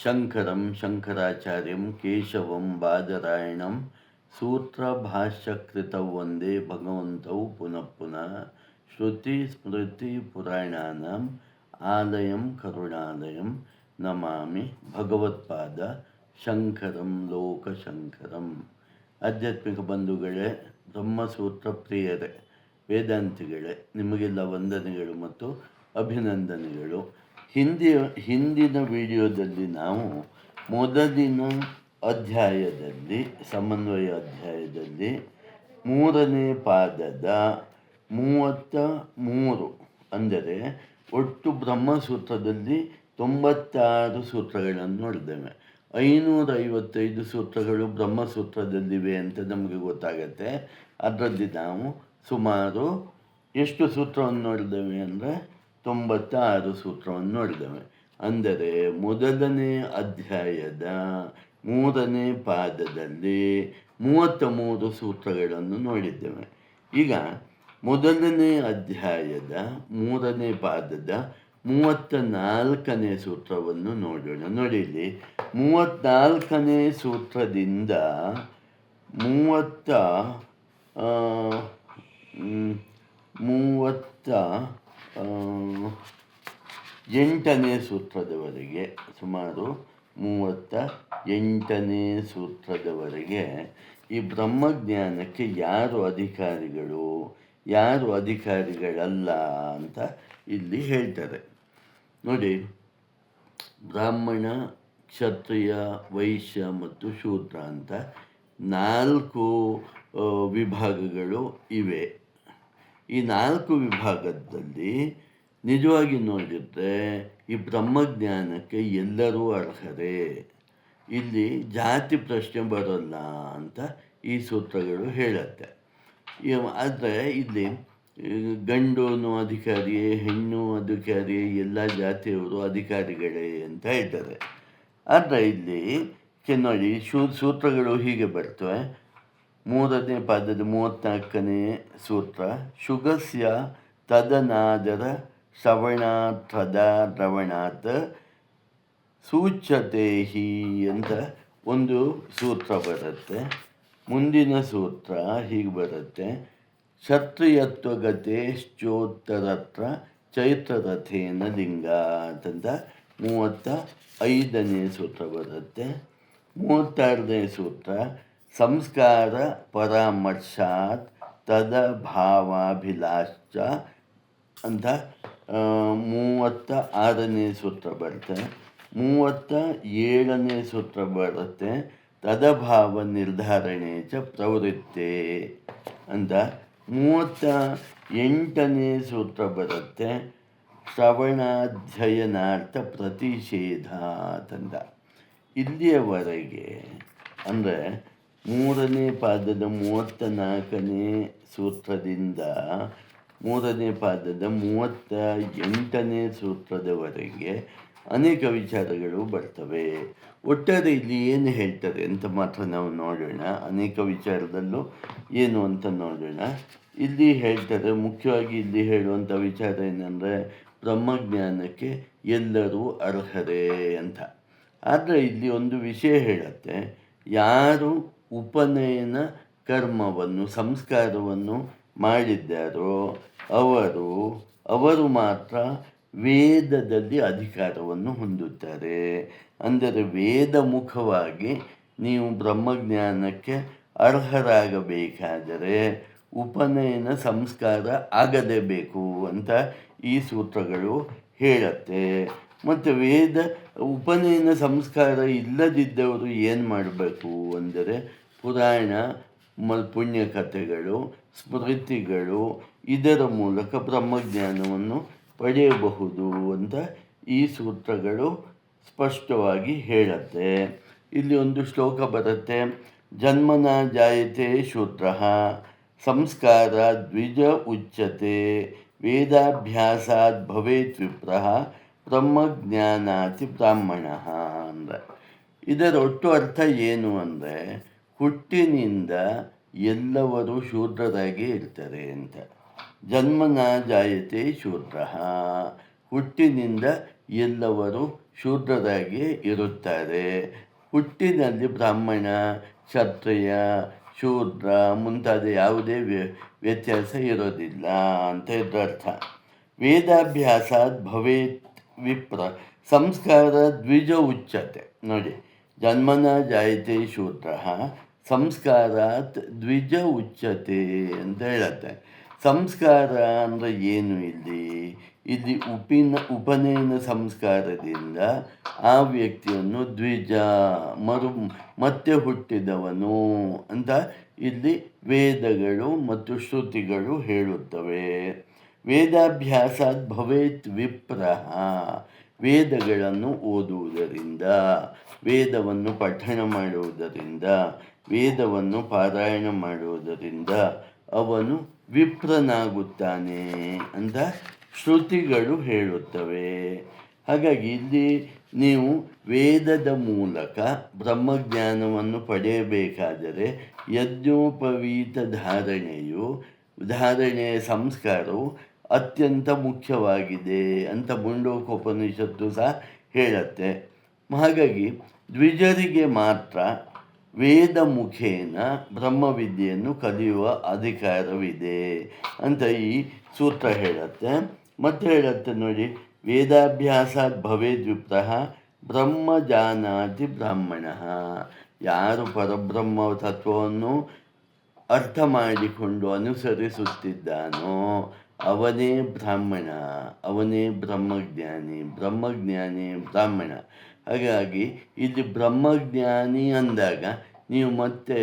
ಶಂಕರಂ ಶಂಕರಾಚಾರ್ಯಂ ಕೇಶವಂ ಬಾದರಾಯಣಂ ಸೂತ್ರಭಾಷ್ಯಕೃತೌ ವಂದೇ ಭಗವಂತೌ ಪುನಃ ಪುನಃ ಶ್ರುತಿ ಸ್ಮೃತಿ ಪುರಾಣಾನಾಂ ಆಲಯಂ ಕರುಣಾಲಯಂ ನಮಾಮಿ ಭಗವತ್ಪಾದ ಶಂಕರಂ ಲೋಕಶಂಕರಂ. ಆಧ್ಯಾತ್ಮಿಕ ಬಂಧುಗಳೇ, ಬ್ರಹ್ಮಸೂತ್ರ ಪ್ರಿಯರೇ, ವೇದಾಂತಿಗಳೇ, ನಿಮಗೆಲ್ಲ ವಂದನೆಗಳು ಮತ್ತು ಅಭಿನಂದನೆಗಳು. ಹಿಂದಿನ ವಿಡಿಯೋದಲ್ಲಿ ನಾವು ಮೊದಲಿನ ಅಧ್ಯಾಯದಲ್ಲಿ, ಸಮನ್ವಯ ಅಧ್ಯಾಯದಲ್ಲಿ 3ನೇ ಪಾದದ 33, ಅಂದರೆ ಒಟ್ಟು ಬ್ರಹ್ಮಸೂತ್ರದಲ್ಲಿ 96 ಸೂತ್ರಗಳನ್ನು ನೋಡಿದ್ದೇವೆ. 555 ಸೂತ್ರಗಳು ಬ್ರಹ್ಮಸೂತ್ರದಲ್ಲಿವೆ ಅಂತ ನಮಗೆ ಗೊತ್ತಾಗತ್ತೆ. ಅದರಲ್ಲಿ ನಾವು ಸುಮಾರು ಎಷ್ಟು ಸೂತ್ರವನ್ನು ನೋಡಿದ್ದೇವೆ ಅಂದರೆ 96 ಸೂತ್ರವನ್ನು ನೋಡಿದ್ದೇವೆ. ಅಂದರೆ ಮೊದಲನೇ ಅಧ್ಯಾಯದ 3ನೇ ಪಾದದಲ್ಲಿ 33 ಸೂತ್ರಗಳನ್ನು ನೋಡಿದ್ದೇವೆ. ಈಗ ಮೊದಲನೇ ಅಧ್ಯಾಯದ 3ನೇ ಪಾದದ 34ನೇ ಸೂತ್ರವನ್ನು ನೋಡೋಣ. ನೋಡಿ, ಇಲ್ಲಿ 34ನೇ ಸೂತ್ರದಿಂದ 38ನೇ ಸೂತ್ರದವರೆಗೆ, ಸುಮಾರು 38ನೇ ಸೂತ್ರದವರೆಗೆ ಈ ಬ್ರಹ್ಮಜ್ಞಾನಕ್ಕೆ ಯಾರು ಅಧಿಕಾರಿಗಳು, ಯಾರು ಅಧಿಕಾರಿಗಳಲ್ಲ ಅಂತ ಇಲ್ಲಿ ಹೇಳ್ತಾರೆ. ನೋಡಿ, ಬ್ರಾಹ್ಮಣ, ಕ್ಷತ್ರಿಯ, ವೈಶ್ಯ ಮತ್ತು ಶೂದ್ರ ಅಂತ 4 ವಿಭಾಗಗಳು ಇವೆ. ಈ 4 ವಿಭಾಗದಲ್ಲಿ ನಿಜವಾಗಿ ನೋಡಿದರೆ ಈ ಬ್ರಹ್ಮಜ್ಞಾನಕ್ಕೆ ಎಲ್ಲರೂ ಅರ್ಹರೇ. ಇಲ್ಲಿ ಜಾತಿ ಪ್ರಶ್ನೆ ಬರೋಲ್ಲ ಅಂತ ಈ ಸೂತ್ರಗಳು ಹೇಳುತ್ತೆ. ಆದರೆ ಇಲ್ಲಿ ಗಂಡು ಅಧಿಕಾರಿಯೇ, ಹೆಣ್ಣು ಅಧಿಕಾರಿಯೇ, ಎಲ್ಲ ಜಾತಿಯವರು ಅಧಿಕಾರಿಗಳೇ ಅಂತ ಹೇಳ್ತಾರೆ. ಆದರೆ ಇಲ್ಲಿ ನೋಡಿ, ಸೂತ್ರಗಳು ಹೀಗೆ ಬರ್ತವೆ. 3ನೇ ಪಾದದ 34ನೇ ಸೂತ್ರ, ಶುಗಸ್ಯ ತದನಾದರ ಶ್ರವಣಾತ್ರದ ದ್ರವಣಾತ್ ಸೂಚ್ಯತೆ ಹಿ ಅಂತ ಒಂದು ಸೂತ್ರ ಬರುತ್ತೆ. ಮುಂದಿನ ಸೂತ್ರ ಹೀಗೆ ಬರುತ್ತೆ, ಕ್ಷತ್ರಿಯತ್ವಗತೆ ಶ್ಚೋತ್ತರತ್ರ ಚೈತ್ರರಥೇನ ಲಿಂಗ ಅಂತಂದ 35ನೇ ಸೂತ್ರ ಬರುತ್ತೆ. 36ನೇ ಸೂತ್ರ, ಸಂಸ್ಕಾರ ಪರಾಮರ್ಶಾತ್ ತದಭಾವಾಭಿಲಾಶ್ಚ ಅಂತ 36ನೇ ಸೂತ್ರ ಬರುತ್ತೆ. 37ನೇ ಸೂತ್ರ ಬರುತ್ತೆ, ತದಭಾವ ನಿರ್ಧಾರಣೆ ಚ ಪ್ರವೃತ್ತೆ ಅಂತ. 38ನೇ ಸೂತ್ರ ಬರುತ್ತೆ, ಶ್ರವಣಾಧ್ಯಯನಾರ್ಥ ಪ್ರತಿಷೇಧ ಅಂತ. ಇಲ್ಲಿಯವರೆಗೆ ಅಂದರೆ 3ನೇ ಪಾದದ 34ನೇ ಸೂತ್ರದಿಂದ 3ನೇ ಪಾದದ 38ನೇ ಸೂತ್ರದವರೆಗೆ ಅನೇಕ ವಿಚಾರಗಳು ಬರ್ತವೆ. ಒಟ್ಟಾರೆ ಇಲ್ಲಿ ಏನು ಹೇಳ್ತಾರೆ ಅಂತ ಮಾತ್ರ ನಾವು ನೋಡೋಣ. ಅನೇಕ ವಿಚಾರದಲ್ಲೂ ಏನು ಅಂತ ನೋಡೋಣ. ಇಲ್ಲಿ ಹೇಳ್ತಾರೆ, ಮುಖ್ಯವಾಗಿ ಇಲ್ಲಿ ಹೇಳುವಂಥ ವಿಚಾರ ಏನಂದರೆ ಬ್ರಹ್ಮಜ್ಞಾನಕ್ಕೆ ಎಲ್ಲರೂ ಅರ್ಹರೇ ಅಂತ. ಆದರೆ ಇಲ್ಲಿ ಒಂದು ವಿಷಯ ಹೇಳುತ್ತೆ, ಯಾರು ಉಪನಯನ ಕರ್ಮವನ್ನು, ಸಂಸ್ಕಾರವನ್ನು ಮಾಡಿದ್ದಾರೋ ಅವರು ಮಾತ್ರ ವೇದದಲ್ಲಿ ಅಧಿಕಾರವನ್ನು ಹೊಂದುತ್ತಾರೆ. ಅಂದರೆ ವೇದ ಮುಖವಾಗಿ ನೀವು ಬ್ರಹ್ಮಜ್ಞಾನಕ್ಕೆ ಅರ್ಹರಾಗಬೇಕಾದರೆ ಉಪನಯನ ಸಂಸ್ಕಾರ ಆಗಲೇಬೇಕು ಅಂತ ಈ ಸೂತ್ರಗಳು ಹೇಳುತ್ತೆ. ಮತ್ತು ಉಪನಯನ ಸಂಸ್ಕಾರ ಇಲ್ಲದಿದ್ದವರು ಏನು ಮಾಡಬೇಕು ಅಂದರೆ ಪುರಾಣ, ಪುಣ್ಯಕಥೆಗಳು, ಸ್ಮೃತಿಗಳು, ಇದರ ಮೂಲಕ ಬ್ರಹ್ಮಜ್ಞಾನವನ್ನು ಪಡೆಯಬಹುದು ಅಂತ ಈ ಸೂತ್ರಗಳು ಸ್ಪಷ್ಟವಾಗಿ ಹೇಳುತ್ತೆ. ಇಲ್ಲಿ ಒಂದು ಶ್ಲೋಕ ಬರುತ್ತೆ, ಜನ್ಮನ ಜಾಯತೆ ಶೂದ್ರಃ ಸಂಸ್ಕಾರ ದ್ವಿಜ ಉಚ್ಯತೆ ವೇದಾಭ್ಯಾಸಾತ್ ಭವೇತ್ ವಿಪ್ರಃ ಬ್ರಹ್ಮಜ್ಞಾನಾತಿ ಬ್ರಾಹ್ಮಣಃ ಅಂದರೆ. ಇದರ ಒಟ್ಟು ಅರ್ಥ ಏನು ಅಂದರೆ, ಹುಟ್ಟಿನಿಂದ ಎಲ್ಲವರು ಶೂದ್ರರಾಗಿ ಇರ್ತಾರೆ ಅಂತ. ಜನ್ಮನ ಜಾಯತೆ ಶೂದ್ರಃ, ಹುಟ್ಟಿನಿಂದ ಎಲ್ಲವರು ಶೂದ್ರರಾಗಿ ಇರುತ್ತಾರೆ. ಹುಟ್ಟಿನಲ್ಲಿ ಬ್ರಾಹ್ಮಣ, ಕ್ಷತ್ರಿಯ, ಶೂದ್ರ ಮುಂತಾದ ಯಾವುದೇ ವ್ಯತ್ಯಾಸ ಇರೋದಿಲ್ಲ ಅಂತ ಇದರರ್ಥ. ವೇದಾಭ್ಯಾಸಾತ್ ಭವೇತ್ ವಿಪ್ರ ಸಂಸ್ಕಾರ ದ್ವಿಜ ಉಚ್ಯತೆ. ನೋಡಿ, ಜನ್ಮನ ಜಾಯತೆ ಶೂದ್ರ ಸಂಸ್ಕಾರಾತ್ ದ್ವಿಜ ಉಚ್ಯತೆ ಅಂತ ಹೇಳುತ್ತೆ. ಸಂಸ್ಕಾರ ಅಂದರೆ ಏನು? ಇಲ್ಲಿ ಉಪನಯನ ಸಂಸ್ಕಾರದಿಂದ ಆ ವ್ಯಕ್ತಿಯನ್ನು ದ್ವಿಜ ಮತ್ತೆ ಹುಟ್ಟಿದವನು ಅಂತ ಇಲ್ಲಿ ವೇದಗಳು ಮತ್ತು ಶ್ರುತಿಗಳು ಹೇಳುತ್ತವೆ. ವೇದಾಭ್ಯಾಸಾತ್ ಭವೇತ್ ವಿಪ್ರಃ ವೇದಗಳನ್ನು ಓದುವುದರಿಂದ, ವೇದವನ್ನು ಪಠಣ ಮಾಡುವುದರಿಂದ, ವೇದವನ್ನು ಪಾರಾಯಣ ಮಾಡುವುದರಿಂದ ಅವನು ವಿಪ್ರನಾಗುತ್ತಾನೆ ಅಂತ ಶ್ರುತಿಗಳು ಹೇಳುತ್ತವೆ. ಹಾಗಾಗಿ ಇಲ್ಲಿ ನೀವು ವೇದದ ಮೂಲಕ ಬ್ರಹ್ಮಜ್ಞಾನವನ್ನು ಪಡೆಯಬೇಕಾದರೆ ಯಜ್ಞೋಪವೀತ ಧಾರಣೆಯ ಸಂಸ್ಕಾರವು ಅತ್ಯಂತ ಮುಖ್ಯವಾಗಿದೆ ಅಂತ ಮುಂಡೋಕೋಪನಿಷತ್ತು ಸಹ ಹೇಳುತ್ತೆ. ಹಾಗಾಗಿ ದ್ವಿಜರಿಗೆ ಮಾತ್ರ ವೇದ ಮುಖೇನ ಬ್ರಹ್ಮವಿದ್ಯೆಯನ್ನು ಕಲಿಯುವ ಅಧಿಕಾರವಿದೆ ಅಂತ ಈ ಸೂತ್ರ ಹೇಳುತ್ತೆ. ಮತ್ತೆ ಹೇಳುತ್ತೆ ನೋಡಿ, ವೇದಾಭ್ಯಾಸಾತ್ ಭವೇದ್ ವಿಪ್ರಃ ಬ್ರಹ್ಮ ಜಾನಾತಿ ಬ್ರಾಹ್ಮಣ. ಯಾರು ಪರಬ್ರಹ್ಮ ತತ್ವವನ್ನು ಅರ್ಥ ಮಾಡಿಕೊಂಡು ಅನುಸರಿಸುತ್ತಿದ್ದಾನೋ ಅವನೇ ಬ್ರಾಹ್ಮಣ, ಅವನೇ ಬ್ರಹ್ಮಜ್ಞಾನಿ ಬ್ರಾಹ್ಮಣ. ಹಾಗಾಗಿ ಇಲ್ಲಿ ಬ್ರಹ್ಮಜ್ಞಾನಿ ಅಂದಾಗ ನೀವು ಮತ್ತೆ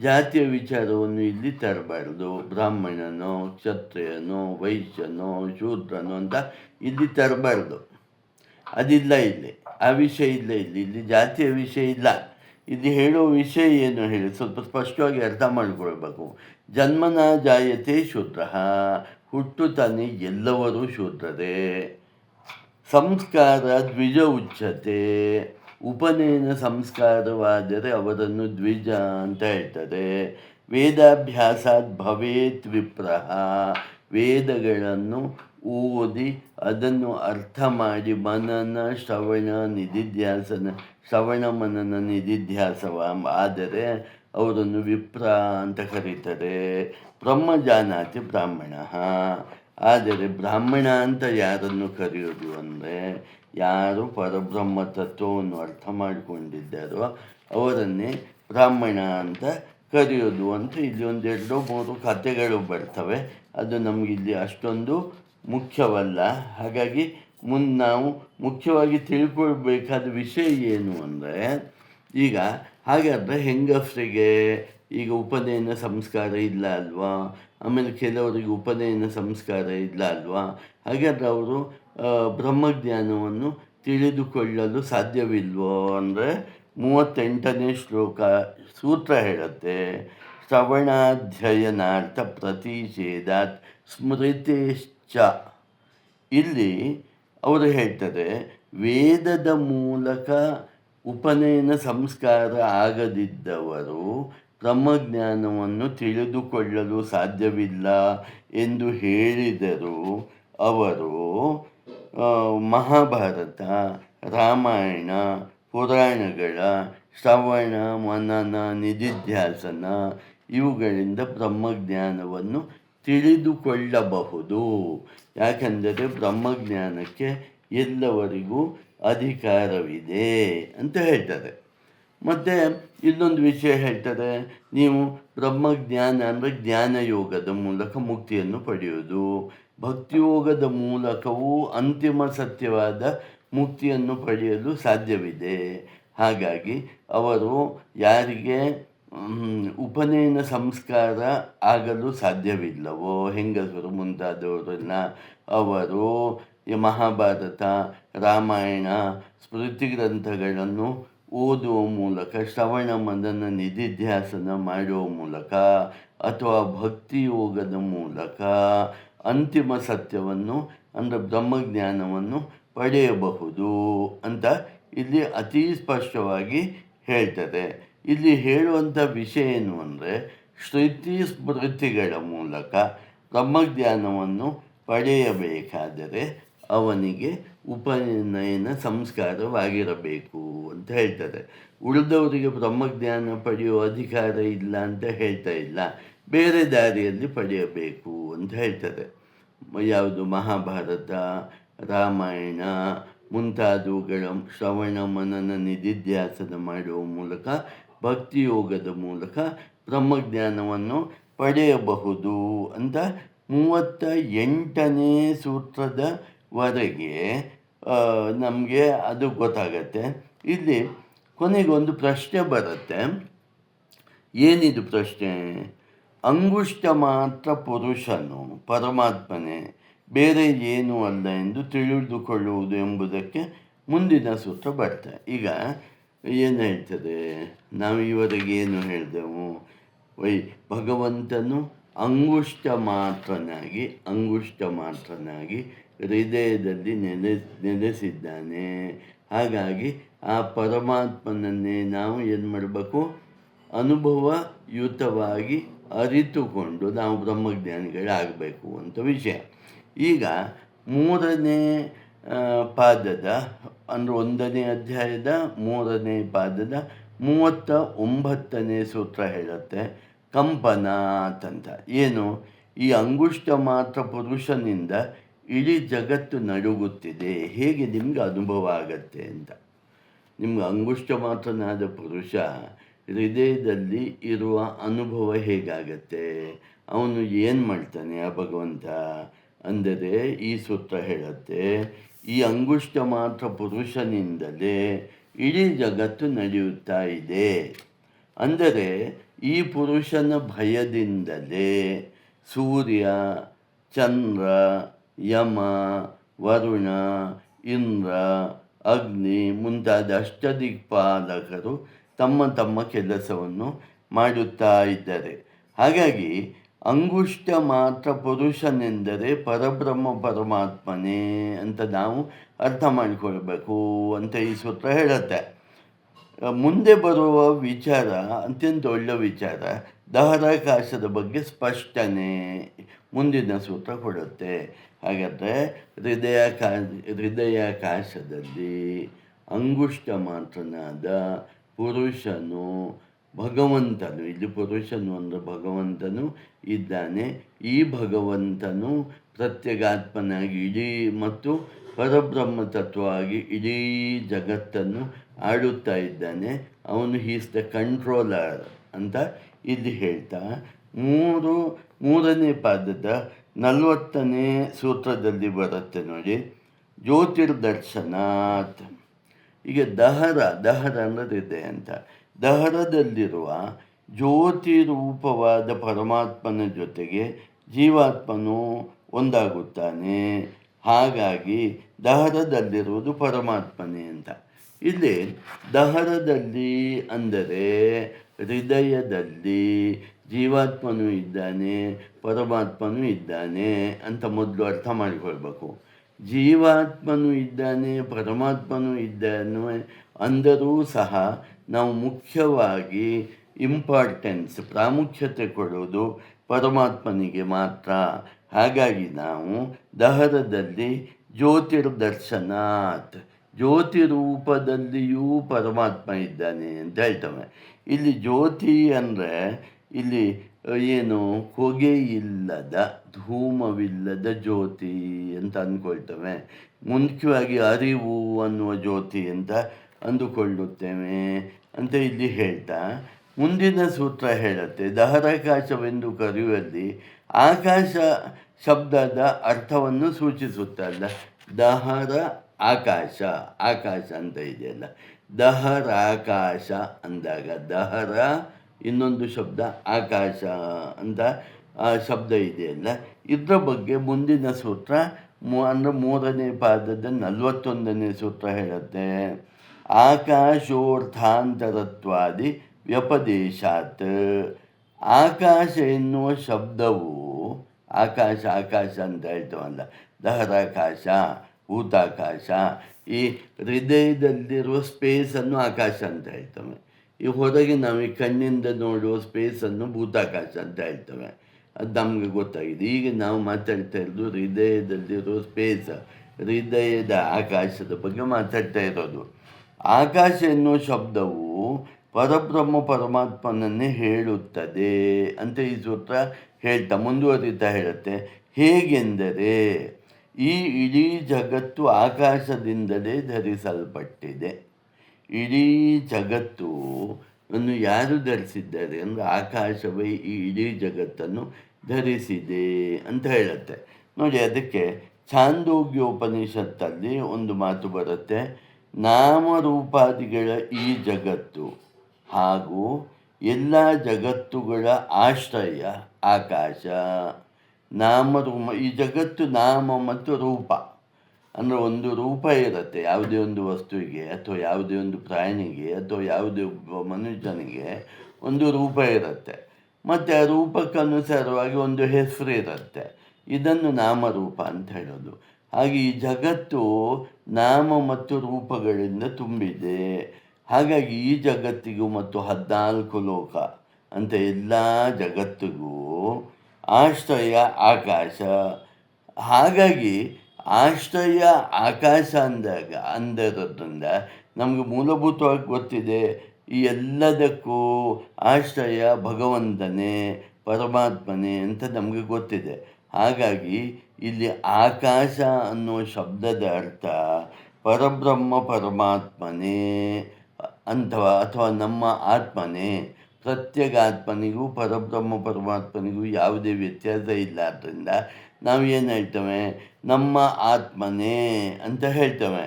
ಜಾತಿಯ ವಿಚಾರವನ್ನು ಇಲ್ಲಿ ತರಬಾರ್ದು. ಬ್ರಾಹ್ಮಣನೋ, ಕ್ಷತ್ರಿಯನೋ, ವೈಶ್ಯನೋ, ಶೂದ್ರನೋ ಅಂತ ಇಲ್ಲಿ ತರಬಾರ್ದು. ಅದಿಲ್ಲ ಇಲ್ಲಿ, ಆ ವಿಷಯ ಇಲ್ಲ. ಇಲ್ಲಿ ಜಾತಿಯ ವಿಷಯ ಇಲ್ಲ. ಇಲ್ಲಿ ಹೇಳೋ ವಿಷಯ ಏನು ಹೇಳಿ ಸ್ವಲ್ಪ ಸ್ಪಷ್ಟವಾಗಿ ಅರ್ಥ ಮಾಡಿಕೊಳ್ಬೇಕು. ಜನ್ಮನ ಜಾಯತೆ ಶೂದ್ರ, ಹುಟ್ಟುತ್ತಾನೆ ಎಲ್ಲರೂ ಶೂದ್ರರೇ. ಸಂಸ್ಕಾರ ದ್ವಿಜ ಉಚ್ಯತೆ, ಉಪನಯನ ಸಂಸ್ಕಾರವಾದರೆ ಅವರನ್ನು ದ್ವಿಜ ಅಂತ ಹೇಳ್ತಾರೆ. ವೇದಾಭ್ಯಾಸಾತ್ ಭವೇತ್ ವಿಪ್ರಃ, ವೇದಗಳನ್ನು ಓದಿ ಅದನ್ನು ಅರ್ಥ ಮಾಡಿ ಶ್ರವಣ ಮನನ ನಿಧಿಧ್ಯಾಸವ ಆದರೆ ಅವರನ್ನು ವಿಪ್ರ ಅಂತ ಕರೀತಾರೆ. ಬ್ರಹ್ಮಜಾನಾತಿ ಬ್ರಾಹ್ಮಣ, ಆದರೆ ಬ್ರಾಹ್ಮಣ ಅಂತ ಯಾರನ್ನು ಕರೆಯೋದು ಅಂದರೆ ಯಾರು ಪರಬ್ರಹ್ಮ ತತ್ವವನ್ನು ಅರ್ಥ ಮಾಡಿಕೊಂಡಿದ್ದಾರೋ ಅವರನ್ನೇ ಬ್ರಾಹ್ಮಣ ಅಂತ ಕರೆಯೋದು ಅಂತ ಇಲ್ಲಿ 1-2-3 ಕಥೆಗಳು ಬರ್ತವೆ. ಅದು ನಮಗಿಲ್ಲಿ ಅಷ್ಟೊಂದು ಮುಖ್ಯವಲ್ಲ. ಹಾಗಾಗಿ ನಾವು ಮುಖ್ಯವಾಗಿ ತಿಳ್ಕೊಳ್ಬೇಕಾದ ವಿಷಯ ಏನು ಅಂದರೆ, ಈಗ ಹಾಗಾದರೆ ಹೆಂಗಸರಿಗೆ ಈಗ ಉಪನಯನ ಸಂಸ್ಕಾರ ಇಲ್ಲ ಅಲ್ವಾ? ಆಮೇಲೆ ಕೆಲವರಿಗೆ ಉಪನಯನ ಸಂಸ್ಕಾರ ಇಲ್ಲ ಅಲ್ವಾ? ಹಾಗಾದರೆ ಅವರು ಬ್ರಹ್ಮಜ್ಞಾನವನ್ನು ತಿಳಿದುಕೊಳ್ಳಲು ಸಾಧ್ಯವಿಲ್ವೋ ಅಂದರೆ 38ನೇ ಶ್ಲೋಕ ಸೂತ್ರ ಹೇಳುತ್ತೆ. ಶ್ರವಣಾಧ್ಯಯನಾರ್ಥ ಪ್ರತಿಷೇಧಾತ್ ಸ್ಮೃತಿಶ್ಚ. ಇಲ್ಲಿ ಅವರು ಹೇಳ್ತಾರೆ, ವೇದದ ಮೂಲಕ ಉಪನಯನ ಸಂಸ್ಕಾರ ಆಗದಿದ್ದವರು ಬ್ರಹ್ಮಜ್ಞಾನವನ್ನು ತಿಳಿದುಕೊಳ್ಳಲು ಸಾಧ್ಯವಿಲ್ಲ ಎಂದು ಹೇಳಿದರು. ಅವರು ಮಹಾಭಾರತ, ರಾಮಾಯಣ, ಪುರಾಣಗಳ ಶ್ರವಣ ಮನನ ನಿಧಿಧ್ಯಾಸನ ಇವುಗಳಿಂದ ಬ್ರಹ್ಮಜ್ಞಾನವನ್ನು ತಿಳಿದುಕೊಳ್ಳಬಹುದು. ಯಾಕೆಂದರೆ ಬ್ರಹ್ಮಜ್ಞಾನಕ್ಕೆ ಎಲ್ಲವರಿಗೂ ಅಧಿಕಾರವಿದೆ ಅಂತ ಹೇಳ್ತಾರೆ. ಮತ್ತು ಇನ್ನೊಂದು ವಿಷಯ ಹೇಳ್ತಾರೆ, ನೀವು ಬ್ರಹ್ಮಜ್ಞಾನ ಅಂದರೆ ಜ್ಞಾನಯೋಗದ ಮೂಲಕ ಮುಕ್ತಿಯನ್ನು ಪಡೆಯೋದು, ಭಕ್ತಿಯೋಗದ ಮೂಲಕವೂ ಅಂತಿಮ ಸತ್ಯವಾದ ಮುಕ್ತಿಯನ್ನು ಪಡೆಯಲು ಸಾಧ್ಯವಿದೆ. ಹಾಗಾಗಿ ಅವರು ಯಾರಿಗೆ ಉಪನಯನ ಸಂಸ್ಕಾರ ಆಗಲು ಸಾಧ್ಯವಿಲ್ಲವೋ, ಹೆಂಗಸರು ಮುಂತಾದವರನ್ನ, ಅವರು ಮಹಾಭಾರತ, ರಾಮಾಯಣ, ಸ್ಮೃತಿ ಗ್ರಂಥಗಳನ್ನು ಓದುವ ಮೂಲಕ, ಶ್ರವಣ ಮನನ ನಿಧಿಧ್ಯಾಸನ ಮಾಡುವ ಮೂಲಕ ಅಥವಾ ಭಕ್ತಿಯೋಗದ ಮೂಲಕ ಅಂತಿಮ ಸತ್ಯವನ್ನು ಅಂದರೆ ಬ್ರಹ್ಮಜ್ಞಾನವನ್ನು ಪಡೆಯಬಹುದು ಅಂತ ಇಲ್ಲಿ ಅತಿ ಸ್ಪಷ್ಟವಾಗಿ ಹೇಳ್ತದೆ. ಇಲ್ಲಿ ಹೇಳುವಂಥ ವಿಷಯ ಏನು ಅಂದರೆ, ಶ್ರುತಿ ಸ್ಮೃತಿಗಳ ಮೂಲಕ ಬ್ರಹ್ಮಜ್ಞಾನವನ್ನು ಪಡೆಯಬೇಕಾದರೆ ಅವನಿಗೆ ಉಪನಯನ ಸಂಸ್ಕಾರವಾಗಿರಬೇಕು ಅಂತ ಹೇಳ್ತಾರೆ. ಉಳಿದವರಿಗೆ ಬ್ರಹ್ಮಜ್ಞಾನ ಪಡೆಯುವ ಅಧಿಕಾರ ಇಲ್ಲ ಅಂತ ಹೇಳ್ತಾ ಇಲ್ಲ, ಬೇರೆ ದಾರಿಯಲ್ಲಿ ಪಡೆಯಬೇಕು ಅಂತ ಹೇಳ್ತಾರೆ. ಯಾವುದು ಮಹಾಭಾರತ, ರಾಮಾಯಣ ಮುಂತಾದವುಗಳ ಶ್ರವಣ ಮನನ ನಿಧಿಧ್ಯಾಸನ ಮಾಡುವ ಮೂಲಕ, ಭಕ್ತಿಯೋಗದ ಮೂಲಕ ಬ್ರಹ್ಮಜ್ಞಾನವನ್ನು ಪಡೆಯಬಹುದು ಅಂತ 38ನೇ ಸೂತ್ರದವರೆಗೆ ನಮಗೆ ಅದು ಗೊತ್ತಾಗತ್ತೆ. ಇಲ್ಲಿ ಕೊನೆಗೆ ಒಂದು ಪ್ರಶ್ನೆ ಬರುತ್ತೆ. ಏನಿದು ಪ್ರಶ್ನೆ? ಅಂಗುಷ್ಟ ಮಾತ್ರ ಪುರುಷನು ಪರಮಾತ್ಮನೇ, ಬೇರೆ ಏನೂ ಅಲ್ಲ ಎಂದು ತಿಳಿದುಕೊಳ್ಳುವುದು ಎಂಬುದಕ್ಕೆ ಮುಂದಿನ ಸೂತ್ರ ಬರ್ತದೆ. ಈಗ ಏನು ಹೇಳ್ತದೆ? ನಾವು ಇವರೆಗೆ ಏನು ಹೇಳಿದೆವು? ಭಗವಂತನು ಅಂಗುಷ್ಟ ಮಾತ್ರನಾಗಿ ಹೃದಯದಲ್ಲಿ ನೆಲೆಸಿದ್ದಾನೆ. ಹಾಗಾಗಿ ಆ ಪರಮಾತ್ಮನನ್ನೇ ನಾವು ಏನು ಮಾಡಬೇಕು? ಅನುಭವಯುತವಾಗಿ ಅರಿತುಕೊಂಡು ನಾವು ಬ್ರಹ್ಮಜ್ಞಾನಿಗಳಾಗಬೇಕು ಅಂತ ವಿಷಯ. ಈಗ 3ನೇ ಪಾದದ ಅಂದರೆ 1ನೇ ಅಧ್ಯಾಯದ 3ನೇ ಪಾದದ 39ನೇ ಸೂತ್ರ ಹೇಳುತ್ತೆ ಕಂಪನಾತ್ ಅಂತ. ಏನು? ಈ ಅಂಗುಷ್ಟ ಮಾತ್ರ ಪುರುಷನಿಂದ ಇಡೀ ಜಗತ್ತು ನಡುಗುತ್ತಿದೆ, ಹೇಗೆ ನಿಮ್ಗೆ ಅನುಭವ ಆಗತ್ತೆ ಅಂತ. ನಿಮ್ಗೆ ಅಂಗುಷ್ಟ ಮಾತ್ರನಾದ ಪುರುಷ ಹೃದಯದಲ್ಲಿ ಇರುವ ಅನುಭವ ಹೇಗಾಗತ್ತೆ? ಅವನು ಏನು ಮಾಡ್ತಾನೆ ಆ ಭಗವಂತ ಅಂದರೆ ಈ ಸೂತ್ರ ಹೇಳುತ್ತೆ, ಈ ಅಂಗುಷ್ಟ ಮಾತ್ರ ಪುರುಷನಿಂದಲೇ ಇಡೀ ಜಗತ್ತು ನಡೆಯುತ್ತಾ ಇದೆ. ಅಂದರೆ ಈ ಪುರುಷನ ಭಯದಿಂದಲೇ ಸೂರ್ಯ, ಚಂದ್ರ, ಯಮ, ವರುಣ, ಇಂದ್ರ, ಅಗ್ನಿ ಮುಂತಾದ ಅಷ್ಟದಿಕ್ಪಾಲಕರು ತಮ್ಮ ತಮ್ಮ ಕೆಲಸವನ್ನು ಮಾಡುತ್ತಾ ಇದ್ದಾರೆ. ಹಾಗಾಗಿ ಅಂಗುಷ್ಟ ಮಾತ್ರ ಪುರುಷನೆಂದರೆ ಪರಬ್ರಹ್ಮ ಪರಮಾತ್ಮನೇ ಅಂತ ನಾವು ಅರ್ಥ ಮಾಡಿಕೊಳ್ಬೇಕು ಅಂತ ಈ ಸೂತ್ರ ಹೇಳುತ್ತೆ. ಮುಂದೆ ಬರುವ ವಿಚಾರ ಅತ್ಯಂತ ಒಳ್ಳೆಯ ವಿಚಾರ. ದಹರಾಕಾಶದ ಬಗ್ಗೆ ಸ್ಪಷ್ಟನೆ ಮುಂದಿನ ಸೂತ್ರ ಕೊಡುತ್ತೆ. ಹಾಗಾದರೆ ಹೃದಯಾಕಾಶದಲ್ಲಿ ಅಂಗುಷ್ಟ ಮಾತ್ರನಾದ ಪುರುಷನು ಭಗವಂತನು, ಇಲ್ಲಿ ಪುರುಷನು ಅಂದರೆ ಭಗವಂತನು ಇದ್ದಾನೆ. ಈ ಭಗವಂತನು ಪ್ರತ್ಯಗಾತ್ಮನಾಗಿ ಇಡೀ ಮತ್ತು ಪರಬ್ರಹ್ಮ ತತ್ವವಾಗಿ ಇಡೀ ಜಗತ್ತನ್ನು ಆಡುತ್ತಾ ಇದ್ದಾನೆ. ಅವನು ಹೀಸ್ ದ ಕಂಟ್ರೋಲರ್ ಅಂತ ಇಲ್ಲಿ ಹೇಳ್ತಾ 3ನೇ ಪಾದದ 40ನೇ ಸೂತ್ರದಲ್ಲಿ ಬರುತ್ತೆ ನೋಡಿ, ಜ್ಯೋತಿರ್ದರ್ಶನಾತ್. ಈಗ ದಹರ ಅಂದರೆ ಹೃದಯ ಅಂತ. ದಹರದಲ್ಲಿರುವ ಜ್ಯೋತಿ ರೂಪವಾದ ಪರಮಾತ್ಮನ ಜೊತೆಗೆ ಜೀವಾತ್ಮನು ಒಂದಾಗುತ್ತಾನೆ. ಹಾಗಾಗಿ ದಹರದಲ್ಲಿರುವುದು ಪರಮಾತ್ಮನೇ ಅಂತ. ಇಲ್ಲಿ ದಹರದಲ್ಲಿ ಅಂದರೆ ಹೃದಯದಲ್ಲಿ ಜೀವಾತ್ಮನೂ ಇದ್ದಾನೆ, ಪರಮಾತ್ಮನೂ ಇದ್ದಾನೆ ಅಂತ ಮೊದಲು ಅರ್ಥ ಮಾಡಿಕೊಳ್ಬೇಕು. ಜೀವಾತ್ಮನೂ ಇದ್ದಾನೆ, ಪರಮಾತ್ಮನೂ ಇದ್ದಾನೆ ಅಂದರೂ ಸಹ ನಾವು ಮುಖ್ಯವಾಗಿ ಪ್ರಾಮುಖ್ಯತೆ ಕೊಡೋದು ಪರಮಾತ್ಮನಿಗೆ ಮಾತ್ರ. ಹಾಗಾಗಿ ನಾವು ದಹರದಲ್ಲಿ ಜ್ಯೋತಿರ್ದರ್ಶನಾತ್, ಜ್ಯೋತಿ ರೂಪದಲ್ಲಿಯೂ ಪರಮಾತ್ಮ ಇದ್ದಾನೆ ಅಂತ ಹೇಳ್ತವೆ. ಇಲ್ಲಿ ಜ್ಯೋತಿ ಅಂದರೆ ಇಲ್ಲಿ ಏನು ಹೊಗೆ ಇಲ್ಲದ, ಧೂಮವಿಲ್ಲದ ಜ್ಯೋತಿ ಅಂತ ಅಂದ್ಕೊಳ್ತೇವೆ. ಮುಖ್ಯವಾಗಿ ಅರಿವು ಅನ್ನುವ ಜ್ಯೋತಿ ಅಂತ ಅಂದುಕೊಳ್ಳುತ್ತೇವೆ ಅಂತ ಇಲ್ಲಿ ಹೇಳ್ತಾ ಮುಂದಿನ ಸೂತ್ರ ಹೇಳುತ್ತೆ, ದಹರಾಕಾಶವೆಂದು ಕರೆಯುವಲ್ಲಿ ಆಕಾಶ ಶಬ್ದದ ಅರ್ಥವನ್ನು ಸೂಚಿಸುತ್ತಲ್ಲ. ದಹರ ಆಕಾಶ ಅಂತ ಇದೆಯಲ್ಲ, ದಹರಾಕಾಶ ಅಂದಾಗ ದಹರ ಇನ್ನೊಂದು ಶಬ್ದ ಆಕಾಶ ಅಂತ ಆ ಶಬ್ದ ಇದೆಯಲ್ಲ, ಇದರ ಬಗ್ಗೆ ಮುಂದಿನ ಸೂತ್ರ ಅಂದರೆ 3ನೇ ಪಾದದ 41ನೇ ಸೂತ್ರ ಹೇಳುತ್ತೆ, ಆಕಾಶೋರ್ಥಾಂತರತ್ವಾದಿ ವ್ಯಪದೇಶಾತ್. ಆಕಾಶ ಎನ್ನುವ ಶಬ್ದವು ಆಕಾಶ ಅಂತ ಹೇಳ್ತೇವಲ್ಲ, ದಹರಾಕಾಶ, ಭೂತಾಕಾಶ, ಈ ಹೃದಯದಲ್ಲಿರುವ ಸ್ಪೇಸನ್ನು ಆಕಾಶ ಅಂತ ಹೇಳ್ತೇವೆ. ಈ ಹೊರಗೆ ನಾವು ಈ ಕಣ್ಣಿಂದ ನೋಡುವ ಸ್ಪೇಸನ್ನು ಭೂತಾಕಾಶ ಅಂತ ಹೇಳ್ತೇವೆ. ಅದು ನಮಗೆ ಗೊತ್ತಾಗಿದೆ. ಈಗ ನಾವು ಮಾತಾಡ್ತಾ ಇರೋದು ಹೃದಯದಲ್ಲಿರೋ ಸ್ಪೇಸ್, ಹೃದಯದ ಆಕಾಶದ ಬಗ್ಗೆ ಮಾತಾಡ್ತಾ ಇರೋದು. ಆಕಾಶ ಎನ್ನುವ ಶಬ್ದವು ಪರಬ್ರಹ್ಮ ಪರಮಾತ್ಮನನ್ನೇ ಹೇಳುತ್ತದೆ ಅಂತ ಈ ಸೂತ್ರ ಮುಂದುವರಿತಾ ಹೇಳುತ್ತೆ. ಹೇಗೆಂದರೆ, ಈ ಇಡೀ ಜಗತ್ತು ಆಕಾಶದಿಂದಲೇ ಧರಿಸಲ್ಪಟ್ಟಿದೆ. ಇಡೀ ಜಗತ್ತು ಅನ್ನು ಯಾರು ಧರಿಸಿದ್ದಾರೆ ಅಂದರೆ ಆಕಾಶವೇ ಈ ಇಡೀ ಜಗತ್ತನ್ನು ಧರಿಸಿದೆ ಅಂತ ಹೇಳುತ್ತೆ. ನೋಡಿ, ಅದಕ್ಕೆ ಛಾಂದೋಗ್ಯೋಪನಿಷತ್ತಲ್ಲಿ ಒಂದು ಮಾತು ಬರುತ್ತೆ. ನಾಮರೂಪಾದಿಗಳ ಈ ಜಗತ್ತು ಹಾಗೂ ಎಲ್ಲ ಜಗತ್ತುಗಳ ಆಶ್ರಯ ಆಕಾಶ. ಈ ಜಗತ್ತು ನಾಮ ಮತ್ತು ರೂಪ ಅಂದರೆ ಒಂದು ರೂಪ ಇರುತ್ತೆ ಯಾವುದೇ ಒಂದು ವಸ್ತುವಿಗೆ ಅಥವಾ ಯಾವುದೇ ಒಂದು ಪ್ರಾಣಿಗೆ ಅಥವಾ ಯಾವುದೇ ಒಬ್ಬ ಮನುಷ್ಯನಿಗೆ ಒಂದು ರೂಪ ಇರುತ್ತೆ. ಮತ್ತು ಆ ರೂಪಕ್ಕನುಸಾರವಾಗಿ ಒಂದು ಹೆಸರು ಇರುತ್ತೆ. ಇದನ್ನು ನಾಮರೂಪ ಅಂತ ಹೇಳೋದು. ಹಾಗೆ ಈ ಜಗತ್ತು ನಾಮ ಮತ್ತು ರೂಪಗಳಿಂದ ತುಂಬಿದೆ. ಹಾಗಾಗಿ ಈ ಜಗತ್ತಿಗೂ ಮತ್ತು 14 ಲೋಕ ಅಂತ ಎಲ್ಲ ಜಗತ್ತಿಗೂ ಆಶ್ರಯ ಆಕಾಶ. ಹಾಗಾಗಿ ಆಶ್ರಯ ಆಕಾಶ ಅಂದಿರೋದ್ರಿಂದ ನಮಗೆ ಮೂಲಭೂತವಾಗಿ ಗೊತ್ತಿದೆ, ಈ ಎಲ್ಲದಕ್ಕೂ ಆಶ್ರಯ ಭಗವಂತನೇ, ಪರಮಾತ್ಮನೇ ಅಂತ ನಮಗೆ ಗೊತ್ತಿದೆ. ಹಾಗಾಗಿ ಇಲ್ಲಿ ಆಕಾಶ ಅನ್ನೋ ಶಬ್ದದ ಅರ್ಥ ಪರಬ್ರಹ್ಮ ಪರಮಾತ್ಮನೇ ಅಥವಾ ನಮ್ಮ ಆತ್ಮನೇ. ಪ್ರತ್ಯೇಗಾತ್ಮನಿಗೂ ಪರಬ್ರಹ್ಮ ಪರಮಾತ್ಮನಿಗೂ ಯಾವುದೇ ವ್ಯತ್ಯಾಸ ಇಲ್ಲ. ಆದ್ದರಿಂದ ನಾವು ಏನು ಹೇಳ್ತೇವೆ, ನಮ್ಮ ಆತ್ಮನೇ ಅಂತ ಹೇಳ್ತೇವೆ.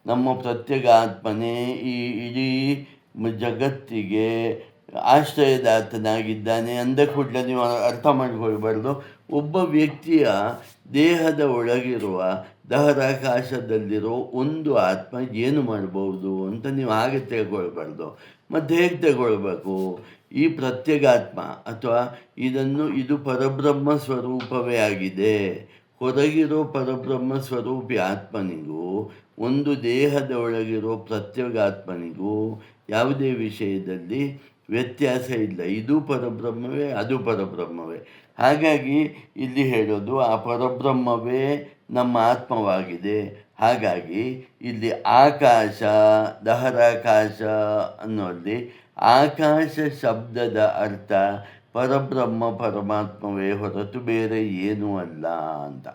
ನಮ್ಮ ಪ್ರತ್ಯೇಕ ಆತ್ಮನೇ ಈ ಇಡೀ ಜಗತ್ತಿಗೆ ಆಶ್ರಯದಾತನಾಗಿದ್ದಾನೆ ಅಂದ ಕೂಡಲೇ ನೀವು ಅರ್ಥ ಮಾಡಿಕೊಳ್ಬಾರ್ದು, ಒಬ್ಬ ವ್ಯಕ್ತಿಯ ದೇಹದ ಒಳಗಿರುವ ದಹರಾಕಾಶದಲ್ಲಿರೋ ಒಂದು ಆತ್ಮ ಏನು ಮಾಡ್ಬೋದು ಅಂತ ನೀವು ಹಾಗೆ ತೆಗೊಳ್ಬಾರ್ದು. ಮತ್ತು ಹೇಗೆ ತಗೊಳ್ಬೇಕು? ಈ ಪ್ರತ್ಯೇಗಾತ್ಮ ಅಥವಾ ಇದು ಪರಬ್ರಹ್ಮ ಸ್ವರೂಪವೇ ಆಗಿದೆ. ಹೊರಗಿರೋ ಪರಬ್ರಹ್ಮ ಸ್ವರೂಪಿ ಆತ್ಮನಿಗೂ ಒಂದು ದೇಹದ ಒಳಗಿರೋ ಪ್ರತ್ಯೇಗಾತ್ಮನಿಗೂ ಯಾವುದೇ ವಿಷಯದಲ್ಲಿ ವ್ಯತ್ಯಾಸ ಇಲ್ಲ. ಇದು ಪರಬ್ರಹ್ಮವೇ, ಅದು ಪರಬ್ರಹ್ಮವೇ. ಹಾಗಾಗಿ ಇಲ್ಲಿ ಹೇಳೋದು ಆ ಪರಬ್ರಹ್ಮವೇ ನಮ್ಮ ಆತ್ಮವಾಗಿದೆ. ಹಾಗಾಗಿ ಇಲ್ಲಿ ಆಕಾಶ, ದಹರಾಕಾಶ ಅನ್ನೋಲ್ಲಿ ಆಕಾಶ ಶಬ್ದದ ಅರ್ಥ ಪರಬ್ರಹ್ಮ ಪರಮಾತ್ಮವೇ ಹೊರತು ಬೇರೆ ಏನೂ ಅಲ್ಲ ಅಂತ.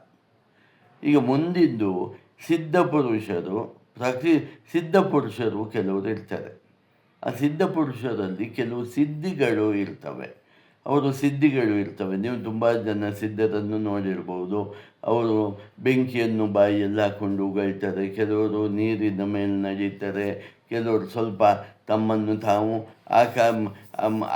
ಈಗ ಮುಂದಿದ್ದು ಸಿದ್ಧಪುರುಷರು. ಸಿದ್ಧಪುರುಷರು ಕೆಲವರು ಇರ್ತಾರೆ. ಆ ಸಿದ್ಧಪುರುಷರಲ್ಲಿ ಕೆಲವು ಸಿದ್ಧಿಗಳು ಇರ್ತವೆ. ನೀವು ತುಂಬ ಜನ ಸಿದ್ಧರನ್ನು ನೋಡಿರ್ಬೋದು. ಅವರು ಬೆಂಕಿಯನ್ನು ಬಾಯಿಯಲ್ಲಿ ಹಾಕ್ಕೊಂಡು ಉಗಳ್ತಾರೆ, ಕೆಲವರು ನೀರಿನ ಮೇಲೆ ನಡೀತಾರೆ, ಕೆಲವರು ಸ್ವಲ್ಪ ತಮ್ಮನ್ನು ತಾವು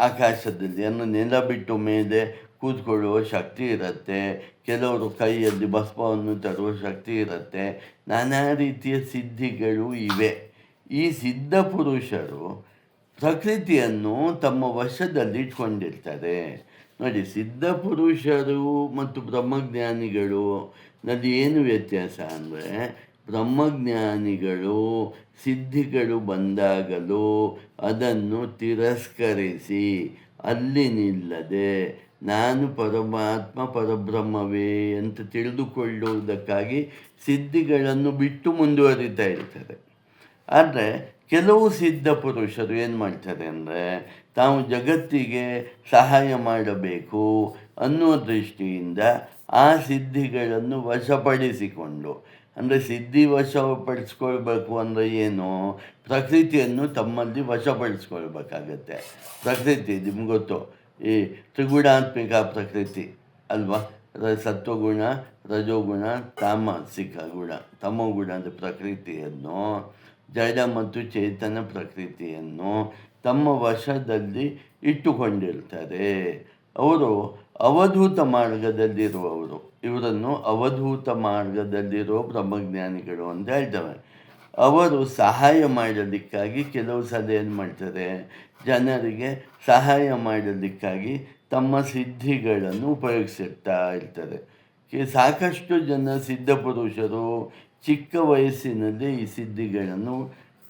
ಆಕಾಶದಲ್ಲಿ ನೆಲ ಬಿಟ್ಟು ಮೇಲೆ ಕೂತ್ಕೊಳ್ಳುವ ಶಕ್ತಿ ಇರುತ್ತೆ. ಕೆಲವರು ಕೈಯಲ್ಲಿ ಭಸ್ಮವನ್ನು ತರುವ ಶಕ್ತಿ ಇರುತ್ತೆ. ನಾನಾ ರೀತಿಯ ಸಿದ್ಧಿಗಳು ಇವೆ. ಈ ಸಿದ್ಧ ಪುರುಷರು ಪ್ರಕೃತಿಯನ್ನು ತಮ್ಮ ವಶದಲ್ಲಿ ಇಟ್ಕೊಂಡಿರ್ತಾರೆ. ನೋಡಿ, ಸಿದ್ಧ ಪುರುಷರು ಮತ್ತು ಬ್ರಹ್ಮಜ್ಞಾನಿಗಳು ನಲ್ಲಿ ಏನು ವ್ಯತ್ಯಾಸ ಅಂದರೆ, ಬ್ರಹ್ಮಜ್ಞಾನಿಗಳು ಸಿದ್ಧಿಗಳು ಬಂದಾಗಲೂ ಅದನ್ನು ತಿರಸ್ಕರಿಸಿ ಅಲ್ಲಿ ನಿಲ್ಲದೆ ನಾನು ಪರಮಾತ್ಮ ಪರಬ್ರಹ್ಮವೇ ಅಂತ ತಿಳಿದುಕೊಳ್ಳುವುದಕ್ಕಾಗಿ ಸಿದ್ಧಿಗಳನ್ನು ಬಿಟ್ಟು ಮುಂದುವರಿತಾ ಇರ್ತಾರೆ. ಆದರೆ ಕೆಲವು ಸಿದ್ಧ ಪುರುಷರು ಏನು ಮಾಡ್ತಾರೆ ಅಂದರೆ, ತಾವು ಜಗತ್ತಿಗೆ ಸಹಾಯ ಮಾಡಬೇಕು ಅನ್ನೋ ದೃಷ್ಟಿಯಿಂದ ಆ ಸಿದ್ಧಿಗಳನ್ನು ವಶಪಡಿಸಿಕೊಂಡು, ಅಂದರೆ ಸಿದ್ಧಿ ವಶಪಡಿಸ್ಕೊಳ್ಬೇಕು ಅಂದರೆ ಏನು, ಪ್ರಕೃತಿಯನ್ನು ತಮ್ಮಲ್ಲಿ ವಶಪಡಿಸ್ಕೊಳ್ಬೇಕಾಗತ್ತೆ. ಪ್ರಕೃತಿ ನಿಮ್ಗೆ ಗೊತ್ತು, ಈ ತ್ರಿಗುಣಾತ್ಮಿಕ ಪ್ರಕೃತಿ ಅಲ್ವಾ. ಸತ್ವಗುಣ, ರಜೋಗುಣ, ತಾಮಸಿಕ ಗುಣ, ತಮೋಗುಣದ ಪ್ರಕೃತಿಯನ್ನು, ಜಡ ಮತ್ತು ಚೇತನ ಪ್ರಕೃತಿಯನ್ನು ತಮ್ಮ ವಶದಲ್ಲಿ ಇಟ್ಟುಕೊಂಡಿರ್ತಾರೆ. ಅವರು ಅವಧೂತ ಮಾರ್ಗದಲ್ಲಿರುವವರು. ಇವರನ್ನು ಅವಧೂತ ಮಾರ್ಗದಲ್ಲಿರುವ ಬ್ರಹ್ಮಜ್ಞಾನಿಗಳು ಅಂತ ಹೇಳ್ತವೆ. ಅವರು ಸಹಾಯ ಮಾಡಲಿಕ್ಕಾಗಿ ಕೆಲವು ಸಲ ಏನು ಮಾಡ್ತಾರೆ, ಜನರಿಗೆ ಸಹಾಯ ಮಾಡಲಿಕ್ಕಾಗಿ ತಮ್ಮ ಸಿದ್ಧಿಗಳನ್ನು ಉಪಯೋಗಿಸುತ್ತಾ ಇರ್ತಾರೆ. ಸಾಕಷ್ಟು ಜನ ಸಿದ್ಧ ಪುರುಷರು ಚಿಕ್ಕ ವಯಸ್ಸಿನಲ್ಲಿ ಈ ಸಿದ್ಧಿಗಳನ್ನು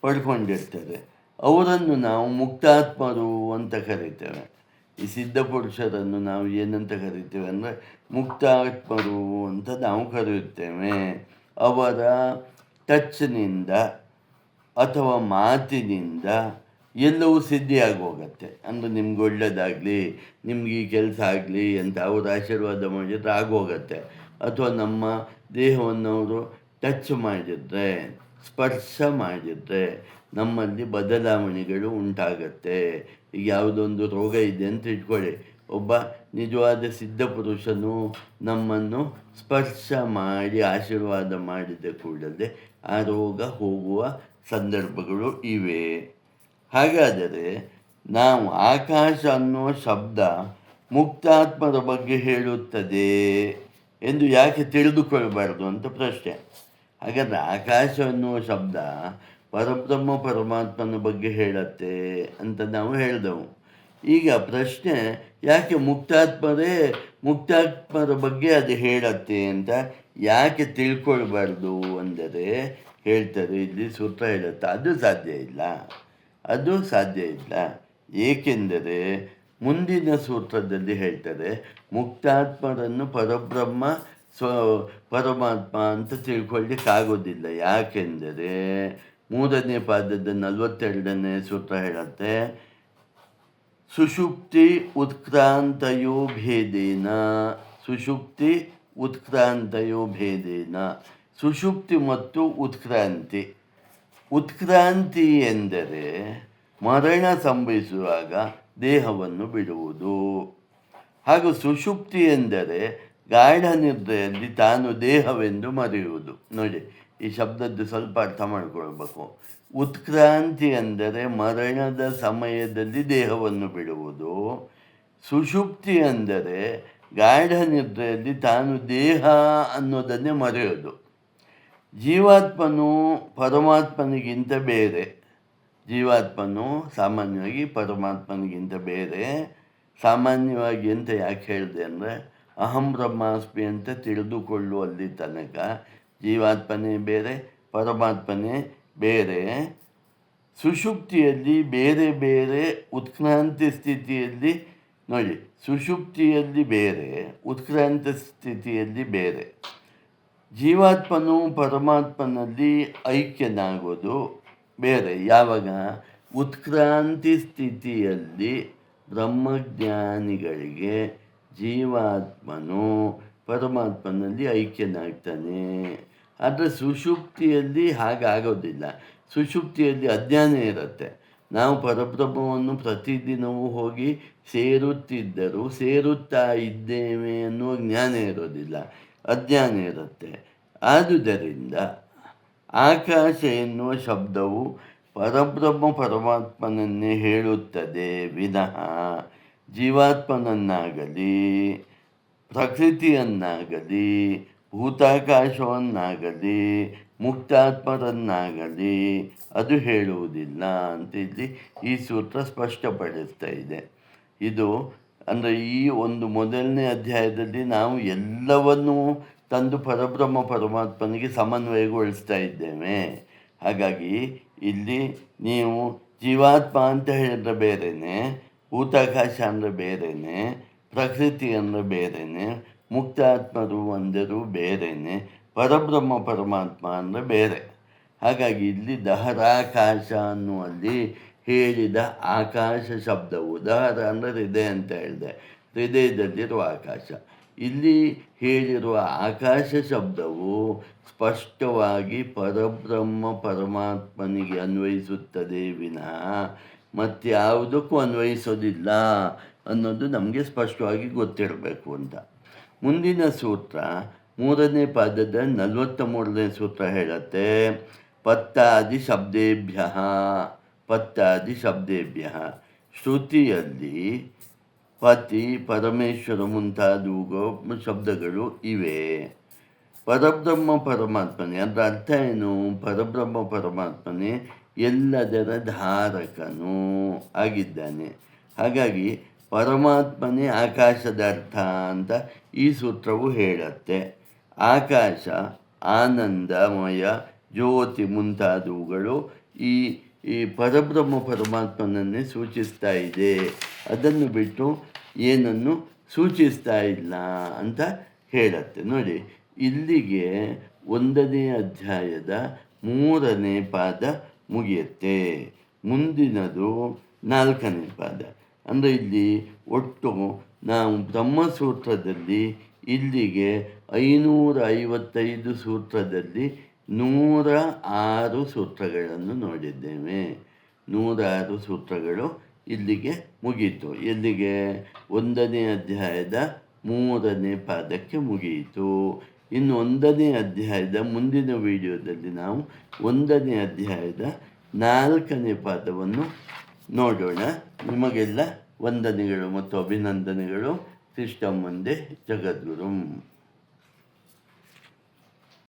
ಪಡ್ಕೊಂಡಿರ್ತಾರೆ. ಅವರನ್ನು ನಾವು ಮುಕ್ತಾತ್ಮರು ಅಂತ ಕರಿತೇವೆ. ಈ ಸಿದ್ಧ ಪುರುಷರನ್ನು ನಾವು ಏನಂತ ಕರಿತೇವೆ ಅಂದರೆ ಮುಕ್ತಾತ್ಮರು ಅಂತ ನಾವು ಕರೆಯುತ್ತೇವೆ. ಅವರ ಟಚ್ನಿಂದ ಅಥವಾ ಮಾತಿನಿಂದ ಎಲ್ಲವೂ ಸಿದ್ಧಿಯಾಗಿ ಹೋಗುತ್ತೆ. ಅಂದರೆ ನಿಮ್ಗೆ ಒಳ್ಳೆಯದಾಗಲಿ, ನಿಮ್ಗೆ ಈ ಕೆಲಸ ಆಗಲಿ ಅಂತ ಅವರು ಆಶೀರ್ವಾದ ಮಾಡಿದರೆ ಆಗೋಗತ್ತೆ. ಅಥವಾ ನಮ್ಮ ದೇಹವನ್ನು ಅವರು ಟಚ್ ಮಾಡಿದರೆ, ಸ್ಪರ್ಶ ಮಾಡಿದರೆ ನಮ್ಮಲ್ಲಿ ಬದಲಾವಣೆಗಳು ಉಂಟಾಗತ್ತೆ. ಈಗ ಯಾವುದೊಂದು ರೋಗ ಇದೆ ಅಂತ ಇಟ್ಕೊಳ್ಳಿ, ಒಬ್ಬ ನಿಜವಾದ ಸಿದ್ಧ ಪುರುಷನು ನಮ್ಮನ್ನು ಸ್ಪರ್ಶ ಮಾಡಿ ಆಶೀರ್ವಾದ ಮಾಡಿದ ಕೂಡಲೇ ಆ ರೋಗ ಹೋಗುವ ಸಂದರ್ಭಗಳು ಇವೆ. ಹಾಗಾದರೆ ನಾವು ಆಕಾಶ ಅನ್ನುವ ಶಬ್ದ ಮುಕ್ತಾತ್ಮರ ಬಗ್ಗೆ ಹೇಳುತ್ತದೆ ಎಂದು ಯಾಕೆ ತಿಳಿದುಕೊಳ್ಬಾರ್ದು ಅಂತ ಪ್ರಶ್ನೆ. ಹಾಗಾದರೆ ಆಕಾಶ ಅನ್ನುವ ಶಬ್ದ ಪರಬ್ರಹ್ಮ ಪರಮಾತ್ಮನ ಬಗ್ಗೆ ಹೇಳತ್ತೆ ಅಂತ ನಾವು ಹೇಳಿದೆವು. ಈಗ ಪ್ರಶ್ನೆ, ಯಾಕೆ ಮುಕ್ತಾತ್ಮರ ಬಗ್ಗೆ ಅದು ಹೇಳತ್ತೆ ಅಂತ ಯಾಕೆ ತಿಳ್ಕೊಳ್ಬಾರ್ದು ಅಂದರೆ ಹೇಳ್ತಾರೆ, ಇಲ್ಲಿ ಸೂತ್ರ ಹೇಳುತ್ತೆ ಅದು ಸಾಧ್ಯ ಇಲ್ಲ. ಏಕೆಂದರೆ ಮುಂದಿನ ಸೂತ್ರದಲ್ಲಿ ಹೇಳ್ತಾರೆ, ಮುಕ್ತಾತ್ಮರನ್ನು ಪರಬ್ರಹ್ಮ ಪರಮಾತ್ಮ ಅಂತ ತಿಳ್ಕೊಳ್ಳಿಕ್ಕಾಗೋದಿಲ್ಲ. ಯಾಕೆಂದರೆ 3ನೇ ಪಾದದ 42ನೇ ಸೂತ್ರ ಹೇಳುತ್ತೆ, ಸುಷುಪ್ತಿ ಉತ್ಕ್ರಾಂತಯೋ ಭೇದೇನ. ಸುಷುಪ್ತಿ ಮತ್ತು ಉತ್ಕ್ರಾಂತಿ ಎಂದರೆ ಮರಣ ಸಂಭವಿಸುವಾಗ ದೇಹವನ್ನು ಬಿಡುವುದು. ಹಾಗೂ ಸುಷುಪ್ತಿ ಎಂದರೆ ಗಾಢ ನಿದ್ರೆಯಲ್ಲಿ ತಾನು ದೇಹವೆಂದು ಮರೆಯುವುದು. ನೋಡಿ, ಈ ಶಬ್ದದ್ದು ಸ್ವಲ್ಪ ಅರ್ಥ ಮಾಡಿಕೊಳ್ಬೇಕು. ಉತ್ಕ್ರಾಂತಿ ಅಂದರೆ ಮರಣದ ಸಮಯದಲ್ಲಿ ದೇಹವನ್ನು ಬಿಡುವುದು. ಸುಷುಪ್ತಿ ಅಂದರೆ ಗಾಢ ನಿದ್ರೆಯಲ್ಲಿ ತಾನು ದೇಹ ಅನ್ನೋದನ್ನೇ ಮರೆಯೋದು. ಜೀವಾತ್ಮನು ಪರಮಾತ್ಮನಿಗಿಂತ ಬೇರೆ. ಜೀವಾತ್ಮನು ಸಾಮಾನ್ಯವಾಗಿ ಪರಮಾತ್ಮನಿಗಿಂತ ಬೇರೆ. ಸಾಮಾನ್ಯವಾಗಿ ಅಂತ ಯಾಕೆ ಹೇಳಿದೆ ಅಂದರೆ, ಅಹಂ ಬ್ರಹ್ಮಾಸ್ಮಿ ಅಂತ ತಿಳಿದುಕೊಳ್ಳುವಲ್ಲಿ ತನಕ ಜೀವಾತ್ಮನೇ ಬೇರೆ, ಪರಮಾತ್ಮನೇ ಬೇರೆ. ಸುಷುಪ್ತಿಯಲ್ಲಿ ಬೇರೆ ಬೇರೆ, ಉತ್ಕ್ರಾಂತಿ ಸ್ಥಿತಿಯಲ್ಲಿ ನೋಡಿ, ಸುಷುಪ್ತಿಯಲ್ಲಿ ಬೇರೆ, ಉತ್ಕ್ರಾಂತಿ ಸ್ಥಿತಿಯಲ್ಲಿ ಬೇರೆ. ಜೀವಾತ್ಮನು ಪರಮಾತ್ಮನಲ್ಲಿ ಐಕ್ಯನಾಗೋದು ಬೇರೆ. ಯಾವಾಗ? ಉತ್ಕ್ರಾಂತಿ ಸ್ಥಿತಿಯಲ್ಲಿ ಬ್ರಹ್ಮಜ್ಞಾನಿಗಳಿಗೆ ಜೀವಾತ್ಮನು ಪರಮಾತ್ಮನಲ್ಲಿ ಐಕ್ಯನಾಗ್ತಾನೆ. ಆದರೆ ಸುಷುಪ್ತಿಯಲ್ಲಿ ಹಾಗಾಗೋದಿಲ್ಲ. ಸುಷುಪ್ತಿಯಲ್ಲಿ ಅಜ್ಞಾನ ಇರುತ್ತೆ. ನಾವು ಪರಬ್ರಹ್ಮವನ್ನು ಪ್ರತಿದಿನವೂ ಹೋಗಿ ಸೇರುತ್ತಾ ಇದ್ದೇವೆ ಅನ್ನುವ ಜ್ಞಾನ ಇರೋದಿಲ್ಲ, ಅಜ್ಞಾನ ಇರುತ್ತೆ. ಆದುದರಿಂದ ಆಕಾಶ ಎನ್ನುವ ಶಬ್ದವು ಪರಬ್ರಹ್ಮ ಪರಮಾತ್ಮನನ್ನೇ ಹೇಳುತ್ತದೆ ವಿನಃ ಜೀವಾತ್ಮನನ್ನಾಗಲಿ, ಪ್ರಕೃತಿಯನ್ನಾಗಲಿ, ಭೂತಾಕಾಶವನ್ನಾಗಲಿ, ಮುಕ್ತಾತ್ಮರನ್ನಾಗಲಿ ಅದು ಹೇಳುವುದಿಲ್ಲ ಅಂತ ಇಲ್ಲಿ ಈ ಸೂತ್ರ ಸ್ಪಷ್ಟಪಡಿಸ್ತಾ ಇದೆ. ಇದು ಅಂದರೆ ಈ ಒಂದು ಮೊದಲನೇ ಅಧ್ಯಾಯದಲ್ಲಿ ನಾವು ಎಲ್ಲವನ್ನೂ ತಂದು ಪರಬ್ರಹ್ಮ ಪರಮಾತ್ಮನಿಗೆ ಸಮನ್ವಯಗೊಳಿಸ್ತಾ ಇದ್ದೇವೆ. ಹಾಗಾಗಿ ಇಲ್ಲಿ ನೀವು ಜೀವಾತ್ಮ ಅಂತ ಹೇಳಿದ್ರೆ ಬೇರೆಯೇ, ಭೂತಾಕಾಶ ಅಂದರೆ ಬೇರೆಯೇ, ಪ್ರಕೃತಿ ಅಂದರೆ ಬೇರೆಯೇ, ಮುಕ್ತಾತ್ಮರು ಅಂದರೂ ಬೇರೆಯೇ, ಪರಬ್ರಹ್ಮ ಪರಮಾತ್ಮ ಅಂದರೆ ಬೇರೆ. ಹಾಗಾಗಿ ಇಲ್ಲಿ ದಹರಾಕಾಶ ಅನ್ನುವಲ್ಲಿ ಹೇಳಿದ ಆಕಾಶ ಶಬ್ದವು, ದಹರ ಅಂದರೆ ಹೃದಯ ಅಂತ ಹೇಳಿದೆ, ಹೃದಯದಲ್ಲಿರುವ ಆಕಾಶ. ಇಲ್ಲಿ ಹೇಳಿರುವ ಆಕಾಶ ಶಬ್ದವು ಸ್ಪಷ್ಟವಾಗಿ ಪರಬ್ರಹ್ಮ ಪರಮಾತ್ಮನಿಗೆ ಅನ್ವಯಿಸುತ್ತದೆ ವಿನಃ ಮತ್ಯಾವುದಕ್ಕೂ ಅನ್ವಯಿಸೋದಿಲ್ಲ ಅನ್ನೋದು ನಮಗೆ ಸ್ಪಷ್ಟವಾಗಿ ಗೊತ್ತಿರಬೇಕು ಅಂತ. ಮುಂದಿನ ಸೂತ್ರ 3ನೇ ಪಾದದ 43ನೇ ಸೂತ್ರ ಹೇಳುತ್ತೆ, ಪತ್ತಾದಿ ಶಬ್ದೇಭ್ಯ. ಶ್ರುತಿಯಲ್ಲಿ ಪತಿ, ಪರಮೇಶ್ವರ ಮುಂತಾದವು ಶಬ್ದಗಳು ಇವೆ. ಪರಬ್ರಹ್ಮ ಪರಮಾತ್ಮನೇ, ಅದರ ಅರ್ಥ ಏನು? ಪರಬ್ರಹ್ಮ ಪರಮಾತ್ಮನೇ ಎಲ್ಲದರ ಧಾರಕನೂ ಆಗಿದ್ದಾನೆ. ಹಾಗಾಗಿ ಪರಮಾತ್ಮನೇ ಆಕಾಶದ ಅರ್ಥ ಅಂತ ಈ ಸೂತ್ರವು ಹೇಳುತ್ತೆ. ಆಕಾಶ, ಆನಂದಮಯ, ಜ್ಯೋತಿ ಮುಂತಾದವುಗಳು ಈ ಪರಬ್ರಹ್ಮ ಪರಮಾತ್ಮನನ್ನೇ ಸೂಚಿಸ್ತಾ ಇದೆ. ಅದನ್ನು ಬಿಟ್ಟು ಏನನ್ನು ಸೂಚಿಸ್ತಾ ಇಲ್ಲ ಅಂತ ಹೇಳುತ್ತೆ. ನೋಡಿ, ಇಲ್ಲಿಗೆ 1ನೇ ಅಧ್ಯಾಯದ 3ನೇ ಪಾದ ಮುಗಿಯುತ್ತೆ. ಮುಂದಿನದು 4ನೇ ಪಾದ. ಅಂದರೆ ಇಲ್ಲಿ ಒಟ್ಟು ನಾವು ಬ್ರಹ್ಮಸೂತ್ರದಲ್ಲಿ ಇಲ್ಲಿಗೆ 555 ಸೂತ್ರದಲ್ಲಿ 106 ಸೂತ್ರಗಳನ್ನು ನೋಡಿದ್ದೇವೆ. 106 ಸೂತ್ರಗಳು ಇಲ್ಲಿಗೆ ಮುಗೀತು. ಎಲ್ಲಿಗೆ? 1ನೇ ಅಧ್ಯಾಯದ 3ನೇ ಪಾದಕ್ಕೆ ಮುಗಿಯಿತು. ಇನ್ನು 1ನೇ ಅಧ್ಯಾಯದ ಮುಂದಿನ ವಿಡಿಯೋದಲ್ಲಿ ನಾವು 1ನೇ ಅಧ್ಯಾಯದ 4ನೇ ಪಾದವನ್ನು ನೋಡೋಣ. ನಿಮಗೆಲ್ಲ ವಂದನೆಗಳು ಮತ್ತು ಅಭಿನಂದನೆಗಳು. ಸಿಸ್ಟಮ್ ಮುಂದೆ ಜಗದ್ಗುರು.